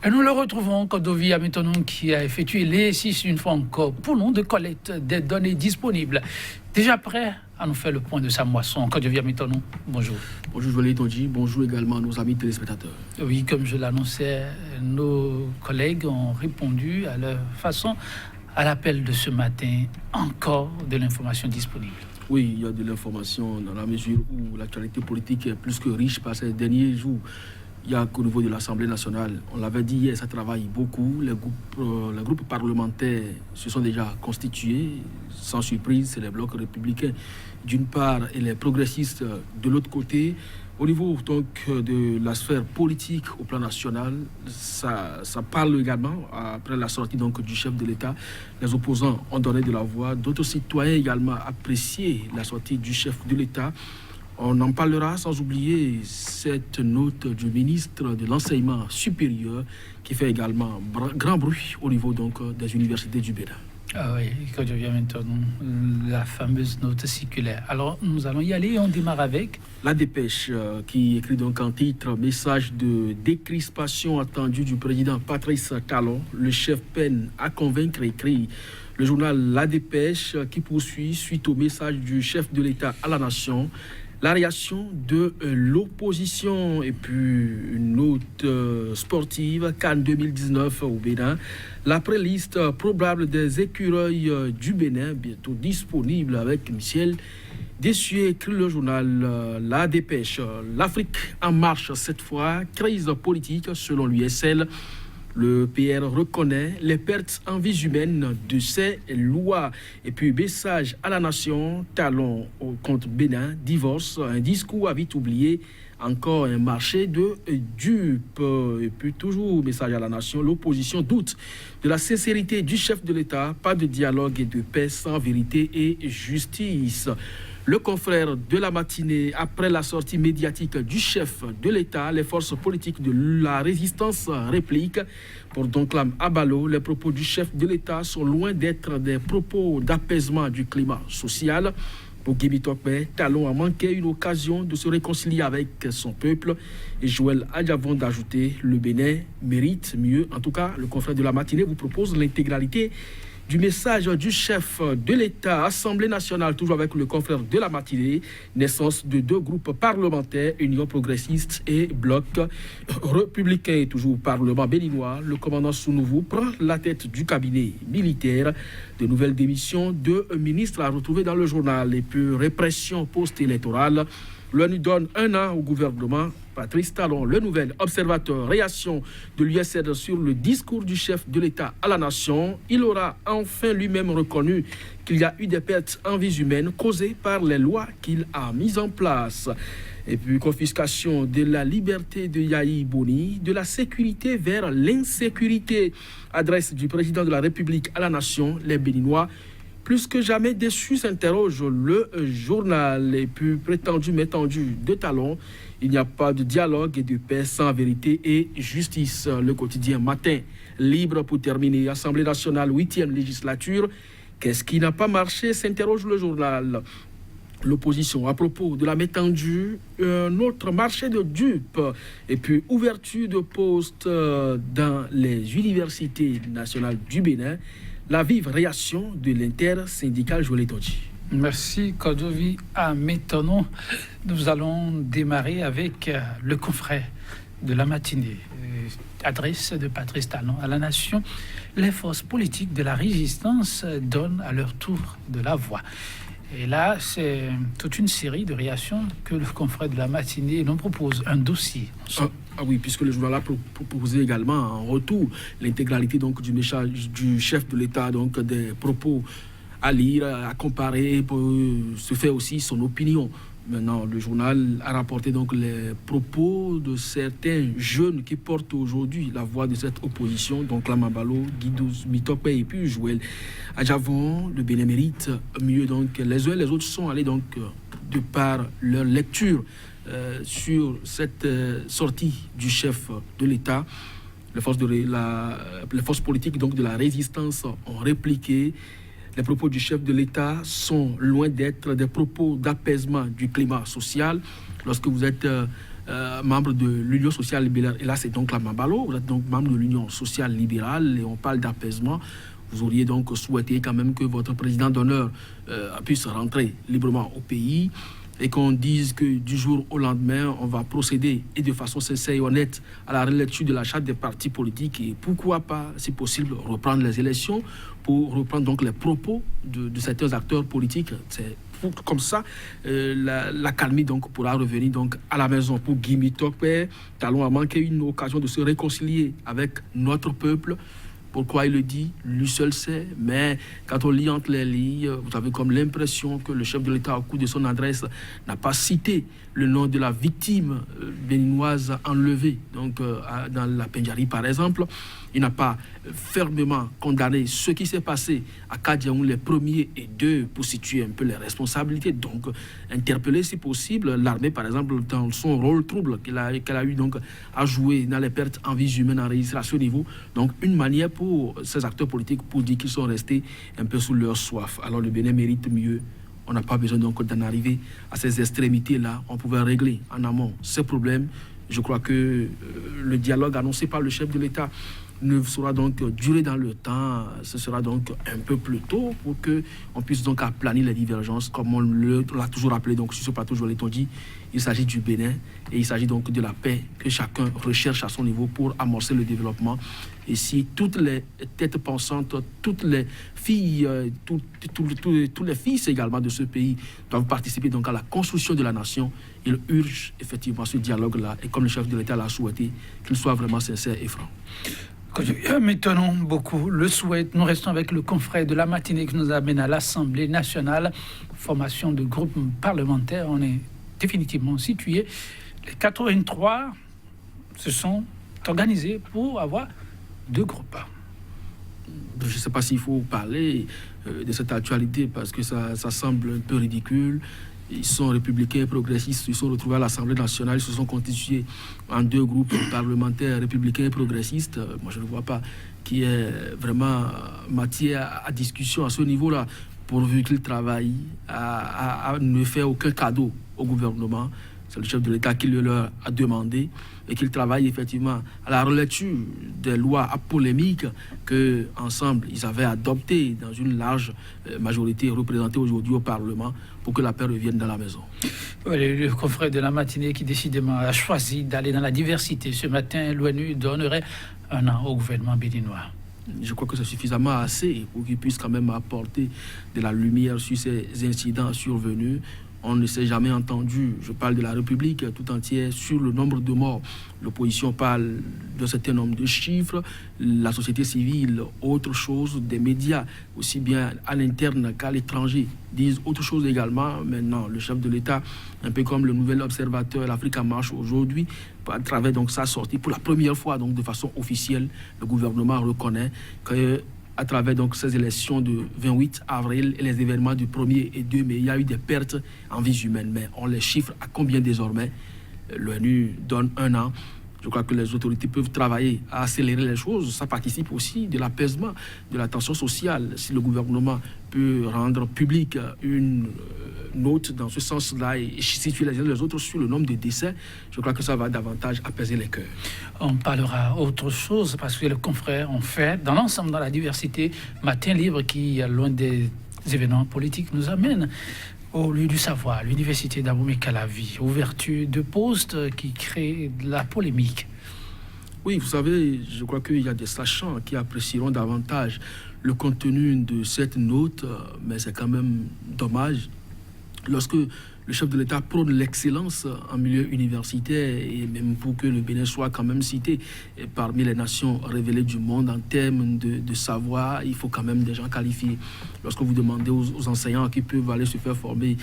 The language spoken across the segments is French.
Et nous le retrouvons, Kodovi Ametonon, qui a effectué l'exercice une fois encore pour nous de collecte des données disponibles. Déjà prêt à nous faire le point de sa moisson. Kodovi Ametonon, bonjour. Bonjour Joël Tonji, bonjour également à nos amis téléspectateurs. Oui, comme je l'annonçais, nos collègues ont répondu à leur façon à l'appel de ce matin. Encore de l'information disponible. Oui, il y a de l'information dans la mesure où l'actualité politique est plus que riche par ces derniers jours. Il y a qu'au niveau de l'Assemblée nationale, on l'avait dit hier, ça travaille beaucoup. Les groupes parlementaires se sont déjà constitués. Sans surprise, c'est les blocs républicains d'une part et les progressistes de l'autre côté. Au niveau donc de la sphère politique au plan national, ça parle également après la sortie donc du chef de l'État. Les opposants ont donné de la voix. D'autres citoyens également apprécié la sortie du chef de l'État. On en parlera sans oublier cette note du ministre de l'Enseignement supérieur qui fait également grand bruit au niveau donc des universités du Bénin. Ah oui, quand je viens maintenant, la fameuse note circulaire. Alors, nous allons y aller et on démarre avec La Dépêche qui écrit donc en titre « Message de décrispation attendu du président Patrice Talon. Le chef peine à convaincre », écrit le journal La Dépêche qui poursuit suite au message du chef de l'État à la nation. La réaction de l'opposition et puis une note sportive, Cannes 2019 au Bénin. La préliste probable des écureuils du Bénin, bientôt disponible avec Michel Dessuet, écrit le journal La Dépêche. L'Afrique en marche cette fois, crise politique selon l'USL. Le PR reconnaît les pertes en vies humaines de ces lois. Et puis, message à la nation, Talon contre Bénin, divorce, un discours à vite oublié, encore un marché de dupes. Et puis, toujours message à la nation, l'opposition doute de la sincérité du chef de l'État, pas de dialogue et de paix sans vérité et justice. Le confrère de la matinée, après la sortie médiatique du chef de l'État, les forces politiques de la résistance répliquent. Pour Donclam Abalo, les propos du chef de l'État sont loin d'être des propos d'apaisement du climat social. Pour Gibi Tokpe, Talon a manqué une occasion de se réconcilier avec son peuple. Et Joël Adjavon d'ajouter, le Bénin mérite mieux. En tout cas, le confrère de la matinée vous propose l'intégralité du message du chef de l'État, Assemblée nationale, toujours avec le confrère de la matinée, naissance de deux groupes parlementaires, Union progressiste et Bloc républicain, toujours Parlement béninois. Le commandant Sounouvou prend la tête du cabinet militaire. De nouvelles démissions de ministres à retrouver dans le journal. Et puis répression post-électorale. L'ONU donne 1 an au gouvernement. Patrice Talon, le nouvel observateur, réaction de l'USL sur le discours du chef de l'État à la nation. Il aura enfin lui-même reconnu qu'il y a eu des pertes en vies humaines causées par les lois qu'il a mises en place. Et puis confiscation de la liberté de Yahi Boni, de la sécurité vers l'insécurité. Adresse du président de la République à la nation, les Béninois. Plus que jamais déçu, s'interroge le journal. Et puis prétendu métendu de Talon, il n'y a pas de dialogue et de paix sans vérité et justice. Le quotidien Matin libre pour terminer. Assemblée nationale, 8e législature. Qu'est-ce qui n'a pas marché, s'interroge le journal. L'opposition à propos de la métendue, un autre marché de dupes et puis ouverture de postes dans les universités nationales du Bénin. La vive réaction de l'intersyndicale Joël Tonji. Merci Kodovi Ametonon. Nous allons démarrer avec le confrère de la matinée. Adresse de Patrice Talon à la nation. Les forces politiques de la résistance donnent à leur tour de la voix. Et là, c'est toute une série de réactions que le confrère de la matinée nous propose, un dossier. Ah oui, puisque le journal a proposé également en retour l'intégralité donc du message du chef de l'État, donc des propos à lire, à comparer, pour se faire aussi son opinion. Maintenant, le journal a rapporté donc les propos de certains jeunes qui portent aujourd'hui la voix de cette opposition, donc Lamabalo, Guido Mitokpe et puis Joël Adjavon. Le Bénin mérite mieux, donc les uns et les autres sont allés donc de par leur lecture sur cette sortie du chef de l'État. Les forces politiques donc de la résistance ont répliqué. Les propos du chef de l'État sont loin d'être des propos d'apaisement du climat social. Lorsque vous êtes membre de l'Union sociale libérale. Et là, c'est donc la Mabalo. Vous êtes donc membre de l'Union sociale libérale et on parle d'apaisement. Vous auriez donc souhaité quand même que votre président d'honneur puisse rentrer librement au pays et qu'on dise que du jour au lendemain, on va procéder et de façon sincère et honnête à la relecture de la charte des partis politiques et pourquoi pas, si possible, reprendre les élections pour reprendre donc les propos de certains acteurs politiques. C'est comme ça, la calmie donc pourra revenir donc à la maison. Pour Guy Mitokpe, Talon a manqué une occasion de se réconcilier avec notre peuple. Pourquoi il le dit, lui seul sait, mais quand on lit entre les lignes, vous avez comme l'impression que le chef de l'État, au cours de son adresse, n'a pas cité le nom de la victime béninoise enlevée, donc dans la Pendjari par exemple. Il n'a pas fermement condamné ce qui s'est passé à Kadiaoun, les premiers et deux, pour situer un peu les responsabilités. Donc, interpeller si possible l'armée, par exemple, dans son rôle trouble qu'elle a eu donc à jouer dans les pertes en vies humaines enregistrées à ce niveau. Donc, une manière pour ces acteurs politiques pour dire qu'ils sont restés un peu sous leur soif. Alors, le Bénin mérite mieux. On n'a pas besoin donc d'en arriver à ces extrémités-là. On pouvait régler en amont ces problèmes. Je crois que le dialogue annoncé par le chef de l'État ne sera donc durer dans le temps. Ce sera donc un peu plus tôt pour qu'on puisse donc aplanir les divergences, comme on l'a toujours appelé. Donc sur ce plateau, je l'ai dit, il s'agit du Bénin et il s'agit donc de la paix que chacun recherche à son niveau pour amorcer le développement. Et si toutes les têtes pensantes, toutes les filles, tous les fils également de ce pays doivent participer donc à la construction de la nation, il urge effectivement ce dialogue-là. Et comme le chef de l'État l'a souhaité, qu'il soit vraiment sincère et franc. Maintenant beaucoup le souhaitent. Nous restons avec le confrère de la matinée qui nous amène à l'Assemblée nationale. Formation de groupe parlementaire. On est définitivement situé. Les 83 se sont organisés pour avoir deux groupes. Je ne sais pas s'il faut parler de cette actualité parce que ça semble un peu ridicule. Ils sont républicains et progressistes, ils sont retrouvés à l'Assemblée nationale, ils se sont constitués en deux groupes parlementaires républicains et progressistes. Moi, je ne vois pas qui est vraiment matière à discussion à ce niveau-là, pourvu qu'ils travaillent à ne faire aucun cadeau au gouvernement. C'est le chef de l'État qui le leur a demandé et qu'il travaille effectivement à la relecture des lois à polémique qu'ensemble ils avaient adoptées dans une large majorité représentée aujourd'hui au Parlement pour que la paix revienne dans la maison. Le confrère de la matinée qui décidément a choisi d'aller dans la diversité. Ce matin, l'ONU donnerait un an au gouvernement béninois. Je crois que c'est suffisamment assez pour qu'il puisse quand même apporter de la lumière sur ces incidents survenus. On ne s'est jamais entendu, je parle de la République tout entière, sur le nombre de morts. L'opposition parle d'un certain nombre de chiffres, la société civile, autre chose, des médias, aussi bien à l'interne qu'à l'étranger, disent autre chose également. Maintenant, le chef de l'État, un peu comme le nouvel observateur, l'Afrique en marche aujourd'hui, à travers donc sa sortie, pour la première fois, donc de façon officielle, le gouvernement reconnaît que à travers donc ces élections de 28 avril et les événements du 1er et 2 mai, il y a eu des pertes en vies humaines. Mais on les chiffre à combien désormais? L'ONU donne un an. Je crois que les autorités peuvent travailler à accélérer les choses. Ça participe aussi de l'apaisement, de la tension sociale. Si le gouvernement peut rendre public une note dans ce sens-là et situer les uns les autres sur le nombre de décès, je crois que ça va davantage apaiser les cœurs. On parlera autre chose parce que les confrères ont fait, dans l'ensemble, dans la diversité, Matin Libre qui, loin des événements politiques, nous amène au lieu du savoir, l'université d'Abomey-Calavi, ouverture de postes qui crée de la polémique. Oui, vous savez, je crois qu'il y a des sachants qui apprécieront davantage le contenu de cette note, mais c'est quand même dommage. Lorsque le chef de l'État prône l'excellence en milieu universitaire et même pour que le Bénin soit quand même cité parmi les nations révélées du monde en termes de savoir, il faut quand même des gens qualifiés. Lorsque vous demandez aux enseignants qui peuvent aller se faire former,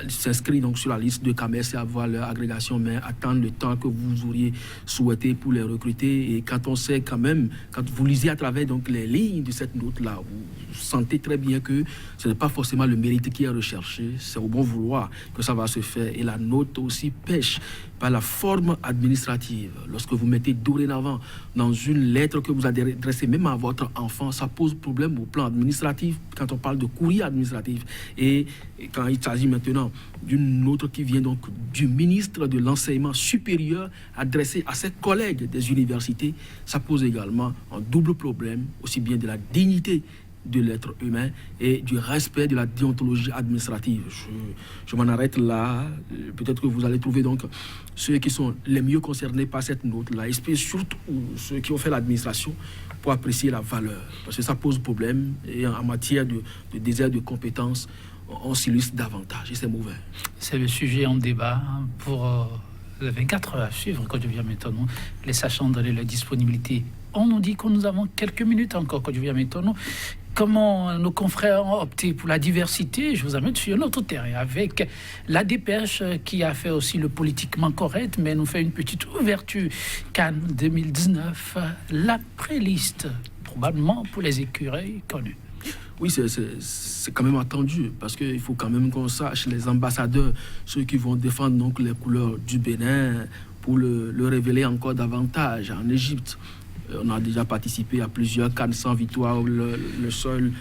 s'inscrire donc sur la liste de CAMES et avoir leur agrégation, mais attendre le temps que vous auriez souhaité pour les recruter. Et quand on sait quand même, quand vous lisez à travers donc les lignes de cette note-là, vous sentez très bien que ce n'est pas forcément le mérite qui est recherché, c'est au bon vouloir. croit que ça va se faire. Et la note aussi pêche par la forme administrative. Lorsque vous mettez dorénavant dans une lettre que vous adressez même à votre enfant, ça pose problème au plan administratif quand on parle de courrier administratif. Et quand il s'agit maintenant d'une note qui vient donc du ministre de l'enseignement supérieur adressée à ses collègues des universités, ça pose également un double problème, aussi bien de la dignité de l'être humain et du respect de la déontologie administrative. Je m'en arrête là. Peut-être que vous allez trouver donc ceux qui sont les mieux concernés par cette note-là, et surtout ceux qui ont fait l'administration, pour apprécier la valeur. Parce que ça pose problème et en matière de désert de compétences, on s'illustre davantage et c'est mauvais. C'est le sujet en débat pour les 24 heures à suivre quand je viens maintenant, les sachant donner la disponibilité. On nous dit que nous avons quelques minutes encore quand je viens maintenant. Comment nos confrères ont opté pour la diversité, je vous amène sur notre terrain avec la Dépêche qui a fait aussi le politiquement correct, mais nous fait une petite ouverture Cannes 2019, la préliste, probablement pour les écureuils connus. Oui, c'est quand même attendu, parce qu'il faut quand même qu'on sache, les ambassadeurs, ceux qui vont défendre donc les couleurs du Bénin, pour le révéler encore davantage en Égypte. On a déjà participé à plusieurs Cannes sans victoire. Le seul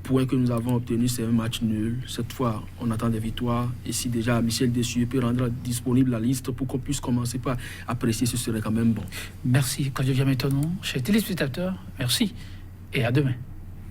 point que nous avons obtenu, c'est un match nul. Cette fois, on attend des victoires. Et si déjà Michel Dessuyer peut rendre disponible la liste pour qu'on puisse commencer par apprécier, ce serait quand même bon. Merci. Quand je viens maintenant, chers téléspectateurs, merci et à demain.